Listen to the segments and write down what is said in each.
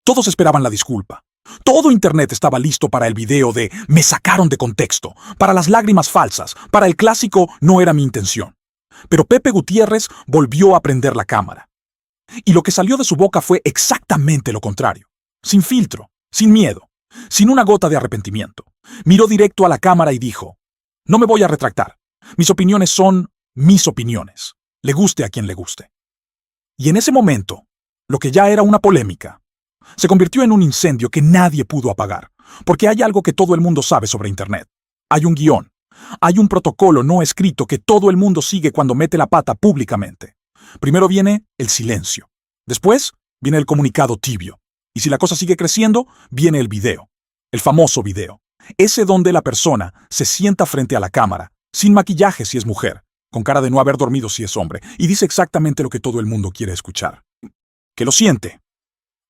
Todos esperaban la disculpa. Todo Internet estaba listo para el video de "me sacaron de contexto", para las lágrimas falsas, para el clásico "no era mi intención". Pero Pepe Gutiérrez volvió a prender la cámara. Y lo que salió de su boca fue exactamente lo contrario. Sin filtro, sin miedo, sin una gota de arrepentimiento. Miró directo a la cámara y dijo: "No me voy a retractar. Mis opiniones son mis opiniones. Le guste a quien le guste". Y en ese momento, lo que ya era una polémica, se convirtió en un incendio que nadie pudo apagar. Porque hay algo que todo el mundo sabe sobre Internet. Hay un guión. Hay un protocolo no escrito que todo el mundo sigue cuando mete la pata públicamente. Primero viene el silencio. Después viene el comunicado tibio. Y si la cosa sigue creciendo, viene el video. El famoso video. Ese donde la persona se sienta frente a la cámara, sin maquillaje si es mujer, con cara de no haber dormido si es hombre, y dice exactamente lo que todo el mundo quiere escuchar. Que lo siente.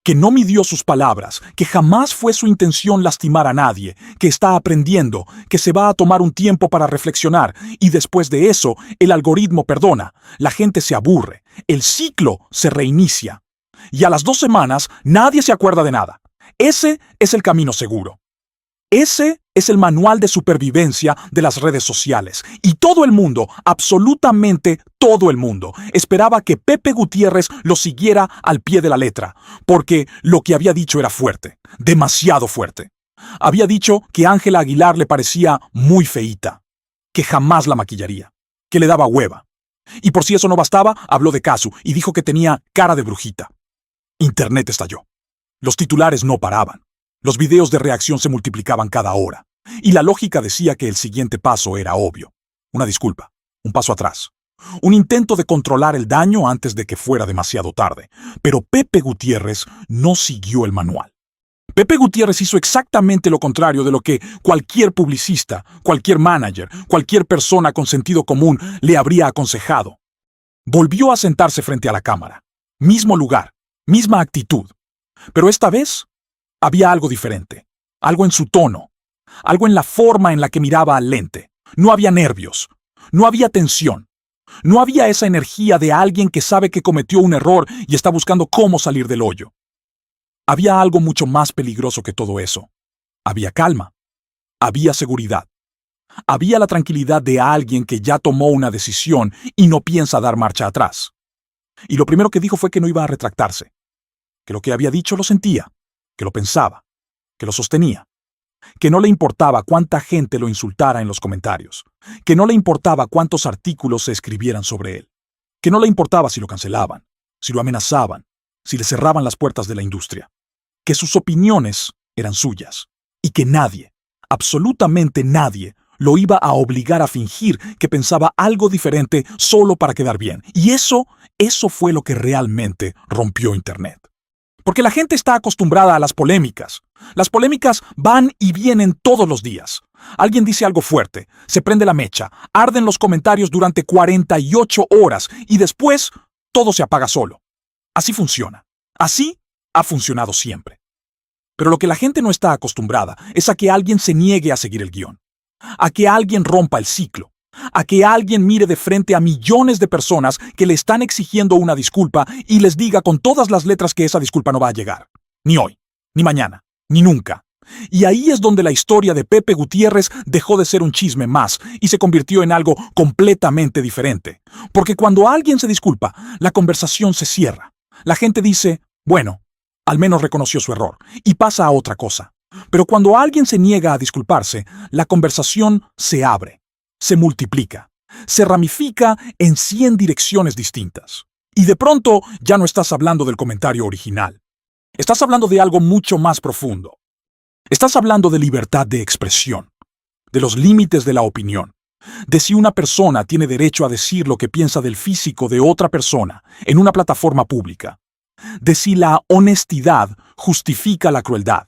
Que no midió sus palabras, que jamás fue su intención lastimar a nadie, que está aprendiendo, que se va a tomar un tiempo para reflexionar, y después de eso, el algoritmo perdona, la gente se aburre, el ciclo se reinicia. Y a las 2 semanas, nadie se acuerda de nada. Ese es el camino seguro. Ese es el manual de supervivencia de las redes sociales. Y todo el mundo, absolutamente todo el mundo, esperaba que Pepe Gutiérrez lo siguiera al pie de la letra, porque lo que había dicho era fuerte, demasiado fuerte. Había dicho que Ángela Aguilar le parecía muy feíta, que jamás la maquillaría, que le daba hueva. Y por si eso no bastaba, habló de Casu y dijo que tenía cara de brujita. Internet estalló. Los titulares no paraban. Los videos de reacción se multiplicaban cada hora. Y la lógica decía que el siguiente paso era obvio. Una disculpa, un paso atrás. Un intento de controlar el daño antes de que fuera demasiado tarde. Pero Pepe Gutiérrez no siguió el manual. Pepe Gutiérrez hizo exactamente lo contrario de lo que cualquier publicista, cualquier manager, cualquier persona con sentido común le habría aconsejado. Volvió a sentarse frente a la cámara. Mismo lugar, misma actitud. Pero esta vez había algo diferente, algo en su tono, algo en la forma en la que miraba al lente. No había nervios, no había tensión, no había esa energía de alguien que sabe que cometió un error y está buscando cómo salir del hoyo. Había algo mucho más peligroso que todo eso. Había calma, había seguridad, había la tranquilidad de alguien que ya tomó una decisión y no piensa dar marcha atrás. Y lo primero que dijo fue que no iba a retractarse, que lo que había dicho lo sentía, que lo pensaba, que lo sostenía, que no le importaba cuánta gente lo insultara en los comentarios, que no le importaba cuántos artículos se escribieran sobre él, que no le importaba si lo cancelaban, si lo amenazaban, si le cerraban las puertas de la industria, que sus opiniones eran suyas y que nadie, absolutamente nadie, lo iba a obligar a fingir que pensaba algo diferente solo para quedar bien. Y eso fue lo que realmente rompió Internet. Porque la gente está acostumbrada a las polémicas. Las polémicas van y vienen todos los días. Alguien dice algo fuerte, se prende la mecha, arden los comentarios durante 48 horas y después todo se apaga solo. Así funciona. Así ha funcionado siempre. Pero lo que la gente no está acostumbrada es a que alguien se niegue a seguir el guión, a que alguien rompa el ciclo, a que alguien mire de frente a millones de personas que le están exigiendo una disculpa y les diga con todas las letras que esa disculpa no va a llegar. Ni hoy, ni mañana, ni nunca. Y ahí es donde la historia de Pepe Gutiérrez dejó de ser un chisme más y se convirtió en algo completamente diferente. Porque cuando alguien se disculpa, la conversación se cierra. La gente dice, bueno, al menos reconoció su error, y pasa a otra cosa. Pero cuando alguien se niega a disculparse, la conversación se abre, se multiplica, se ramifica en 100 direcciones distintas. Y de pronto ya no estás hablando del comentario original. Estás hablando de algo mucho más profundo. Estás hablando de libertad de expresión, de los límites de la opinión, de si una persona tiene derecho a decir lo que piensa del físico de otra persona en una plataforma pública, de si la honestidad justifica la crueldad,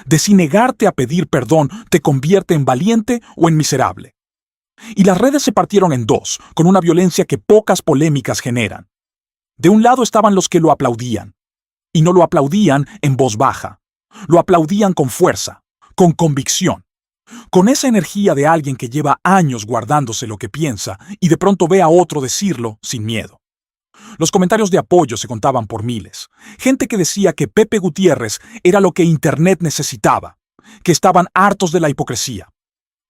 de si negarte a pedir perdón te convierte en valiente o en miserable. Y las redes se partieron en dos, con una violencia que pocas polémicas generan. De un lado estaban los que lo aplaudían, y no lo aplaudían en voz baja. Lo aplaudían con fuerza, con convicción, con esa energía de alguien que lleva años guardándose lo que piensa y de pronto ve a otro decirlo sin miedo. Los comentarios de apoyo se contaban por miles. Gente que decía que Pepe Gutiérrez era lo que Internet necesitaba, que estaban hartos de la hipocresía,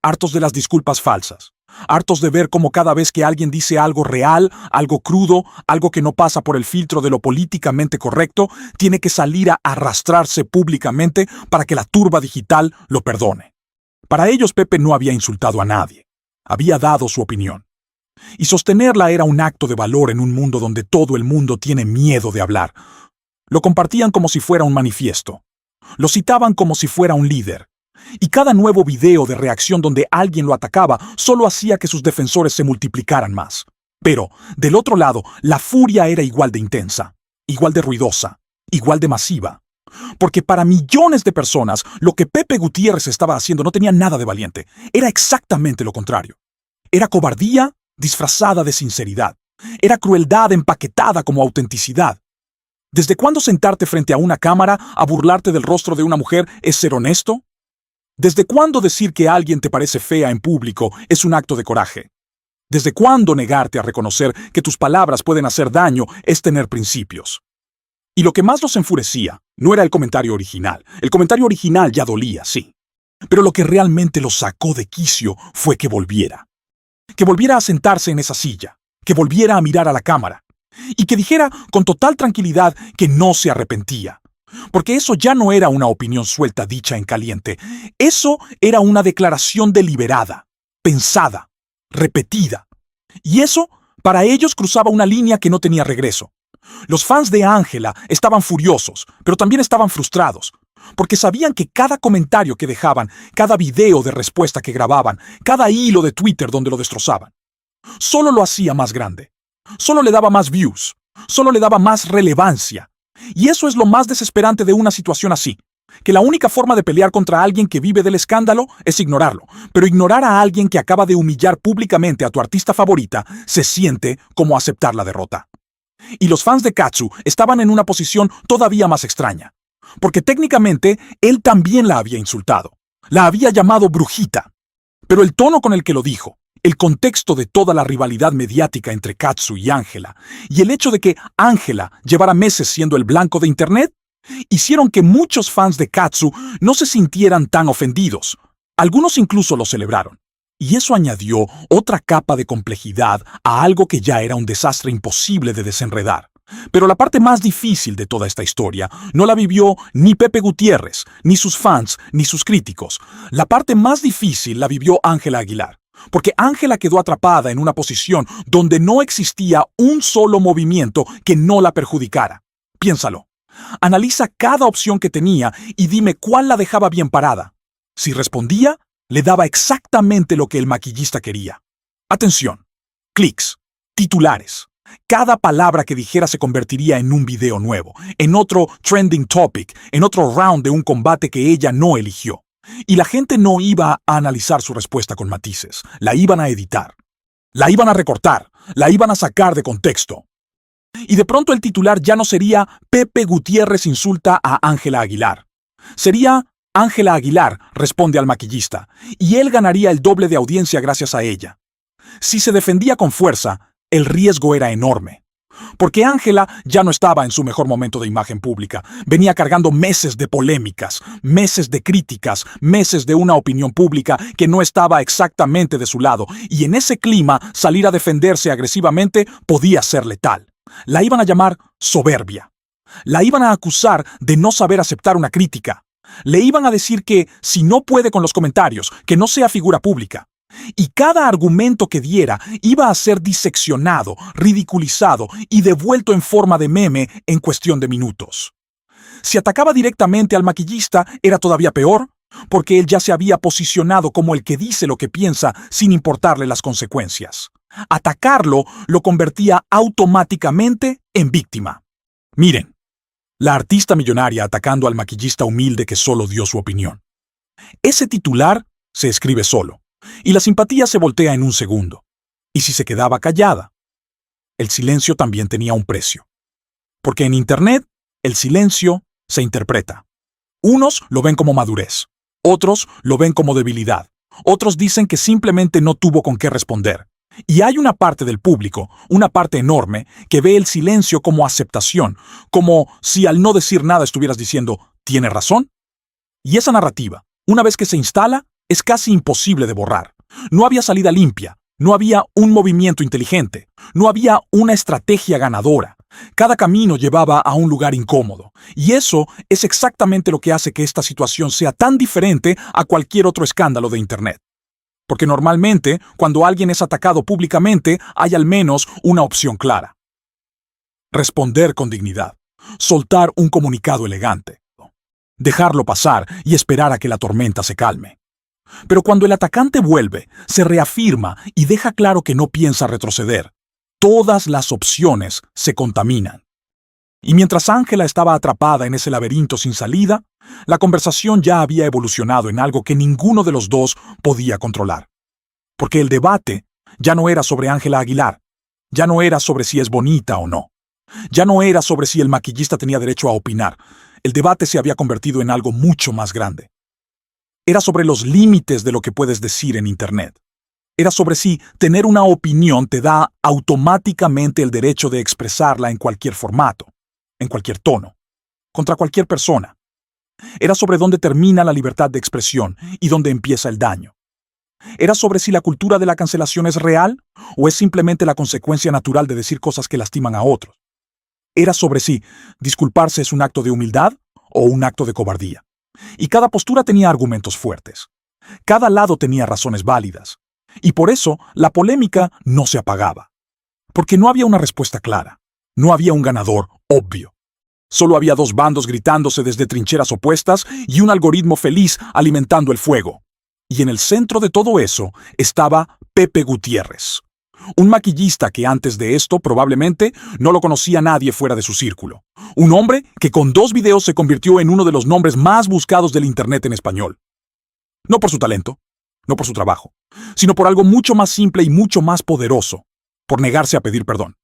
hartos de las disculpas falsas, hartos de ver cómo cada vez que alguien dice algo real, algo crudo, algo que no pasa por el filtro de lo políticamente correcto, tiene que salir a arrastrarse públicamente para que la turba digital lo perdone. Para ellos, Pepe no había insultado a nadie. Había dado su opinión. Y sostenerla era un acto de valor en un mundo donde todo el mundo tiene miedo de hablar. Lo compartían como si fuera un manifiesto. Lo citaban como si fuera un líder. Y cada nuevo video de reacción donde alguien lo atacaba solo hacía que sus defensores se multiplicaran más. Pero, del otro lado, la furia era igual de intensa, igual de ruidosa, igual de masiva. Porque para millones de personas, lo que Pepe Gutiérrez estaba haciendo no tenía nada de valiente. Era exactamente lo contrario. Era cobardía disfrazada de sinceridad. Era crueldad empaquetada como autenticidad. ¿Desde cuándo sentarte frente a una cámara a burlarte del rostro de una mujer es ser honesto? ¿Desde cuándo decir que alguien te parece fea en público es un acto de coraje? ¿Desde cuándo negarte a reconocer que tus palabras pueden hacer daño es tener principios? Y lo que más los enfurecía no era el comentario original. El comentario original ya dolía, sí. Pero lo que realmente los sacó de quicio fue que volviera. Que volviera a sentarse en esa silla. Que volviera a mirar a la cámara. Y que dijera con total tranquilidad que no se arrepentía. Porque eso ya no era una opinión suelta dicha en caliente. Eso era una declaración deliberada, pensada, repetida. Y eso, para ellos, cruzaba una línea que no tenía regreso. Los fans de Ángela estaban furiosos, pero también estaban frustrados, porque sabían que cada comentario que dejaban, cada video de respuesta que grababan, cada hilo de Twitter donde lo destrozaban, solo lo hacía más grande, solo le daba más views, solo le daba más relevancia. Y eso es lo más desesperante de una situación así, que la única forma de pelear contra alguien que vive del escándalo es ignorarlo, pero ignorar a alguien que acaba de humillar públicamente a tu artista favorita se siente como aceptar la derrota. Y los fans de Katsu estaban en una posición todavía más extraña, porque técnicamente él también la había insultado, la había llamado brujita, pero el tono con el que lo dijo, el contexto de toda la rivalidad mediática entre Katsu y Ángela, y el hecho de que Ángela llevara meses siendo el blanco de Internet, hicieron que muchos fans de Katsu no se sintieran tan ofendidos. Algunos incluso lo celebraron. Y eso añadió otra capa de complejidad a algo que ya era un desastre imposible de desenredar. Pero la parte más difícil de toda esta historia no la vivió ni Pepe Gutiérrez, ni sus fans, ni sus críticos. La parte más difícil la vivió Ángela Aguilar. Porque Ángela quedó atrapada en una posición donde no existía un solo movimiento que no la perjudicara. Piénsalo. Analiza cada opción que tenía y dime cuál la dejaba bien parada. Si respondía, le daba exactamente lo que el maquillista quería. Atención. Clics. Titulares. Cada palabra que dijera se convertiría en un video nuevo, en otro trending topic, en otro round de un combate que ella no eligió. Y la gente no iba a analizar su respuesta con matices, la iban a editar, la iban a recortar, la iban a sacar de contexto. Y de pronto el titular ya no sería Pepe Gutiérrez insulta a Ángela Aguilar. Sería Ángela Aguilar responde al maquillista, y él ganaría el doble de audiencia gracias a ella. Si se defendía con fuerza, el riesgo era enorme. Porque Ángela ya no estaba en su mejor momento de imagen pública. Venía cargando meses de polémicas, meses de críticas, meses de una opinión pública que no estaba exactamente de su lado. Y en ese clima, salir a defenderse agresivamente podía ser letal. La iban a llamar soberbia. La iban a acusar de no saber aceptar una crítica. Le iban a decir que, si no puede con los comentarios, que no sea figura pública. Y cada argumento que diera iba a ser diseccionado, ridiculizado y devuelto en forma de meme en cuestión de minutos. Si atacaba directamente al maquillista, era todavía peor, porque él ya se había posicionado como el que dice lo que piensa sin importarle las consecuencias. Atacarlo lo convertía automáticamente en víctima. Miren, la artista millonaria atacando al maquillista humilde que solo dio su opinión. Ese titular se escribe solo. Y la simpatía se voltea en un segundo. Y si se quedaba callada, el silencio también tenía un precio. Porque en Internet, el silencio se interpreta. Unos lo ven como madurez, otros lo ven como debilidad, otros dicen que simplemente no tuvo con qué responder. Y hay una parte del público, una parte enorme, que ve el silencio como aceptación, como si al no decir nada estuvieras diciendo, ¿tiene razón? Y esa narrativa, una vez que se instala, es casi imposible de borrar. No había salida limpia, no había un movimiento inteligente, no había una estrategia ganadora. Cada camino llevaba a un lugar incómodo, y eso es exactamente lo que hace que esta situación sea tan diferente a cualquier otro escándalo de Internet. Porque normalmente, cuando alguien es atacado públicamente, hay al menos una opción clara. Responder con dignidad, soltar un comunicado elegante, dejarlo pasar y esperar a que la tormenta se calme. Pero cuando el atacante vuelve, se reafirma y deja claro que no piensa retroceder, todas las opciones se contaminan. Y mientras Ángela estaba atrapada en ese laberinto sin salida, la conversación ya había evolucionado en algo que ninguno de los dos podía controlar. Porque el debate ya no era sobre Ángela Aguilar, ya no era sobre si es bonita o no, ya no era sobre si el maquillista tenía derecho a opinar. El debate se había convertido en algo mucho más grande. Era sobre los límites de lo que puedes decir en Internet. Era sobre si tener una opinión te da automáticamente el derecho de expresarla en cualquier formato, en cualquier tono, contra cualquier persona. Era sobre dónde termina la libertad de expresión y dónde empieza el daño. Era sobre si la cultura de la cancelación es real o es simplemente la consecuencia natural de decir cosas que lastiman a otros. Era sobre si disculparse es un acto de humildad o un acto de cobardía. Y cada postura tenía argumentos fuertes. Cada lado tenía razones válidas. Y por eso la polémica no se apagaba. Porque no había una respuesta clara. No había un ganador obvio. Solo había dos bandos gritándose desde trincheras opuestas y un algoritmo feliz alimentando el fuego. Y en el centro de todo eso estaba Pepe Gutiérrez, un maquillista que antes de esto probablemente no lo conocía nadie fuera de su círculo. Un hombre que con 2 videos se convirtió en uno de los nombres más buscados del Internet en español. No por su talento, no por su trabajo, sino por algo mucho más simple y mucho más poderoso, por negarse a pedir perdón.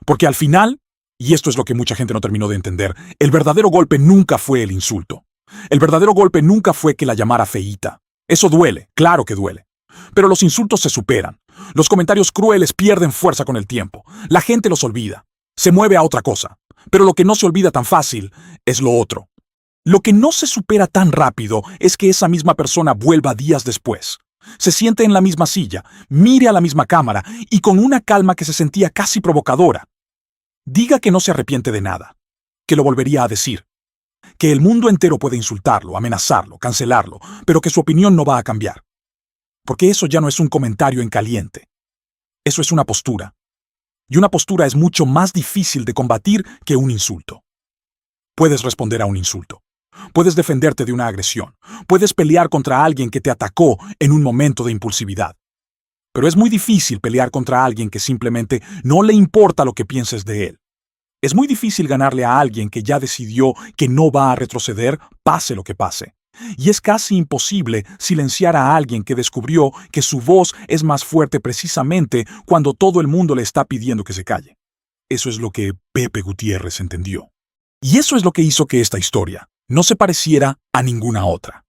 Porque al final, y esto es lo que mucha gente no terminó de entender, el verdadero golpe nunca fue el insulto. El verdadero golpe nunca fue que la llamara feíta. Eso duele, claro que duele. Pero los insultos se superan. Los comentarios crueles pierden fuerza con el tiempo. La gente los olvida. Se mueve a otra cosa. Pero lo que no se olvida tan fácil es lo otro. Lo que no se supera tan rápido es que esa misma persona vuelva días después. Se siente en la misma silla, mire a la misma cámara y con una calma que se sentía casi provocadora. Diga que no se arrepiente de nada, que lo volvería a decir, que el mundo entero puede insultarlo, amenazarlo, cancelarlo, pero que su opinión no va a cambiar. Porque eso ya no es un comentario en caliente. Eso es una postura. Y una postura es mucho más difícil de combatir que un insulto. Puedes responder a un insulto. Puedes defenderte de una agresión. Puedes pelear contra alguien que te atacó en un momento de impulsividad. Pero es muy difícil pelear contra alguien que simplemente no le importa lo que pienses de él. Es muy difícil ganarle a alguien que ya decidió que no va a retroceder, pase lo que pase. Y es casi imposible silenciar a alguien que descubrió que su voz es más fuerte precisamente cuando todo el mundo le está pidiendo que se calle. Eso es lo que Pepe Gutiérrez entendió. Y eso es lo que hizo que esta historia no se pareciera a ninguna otra.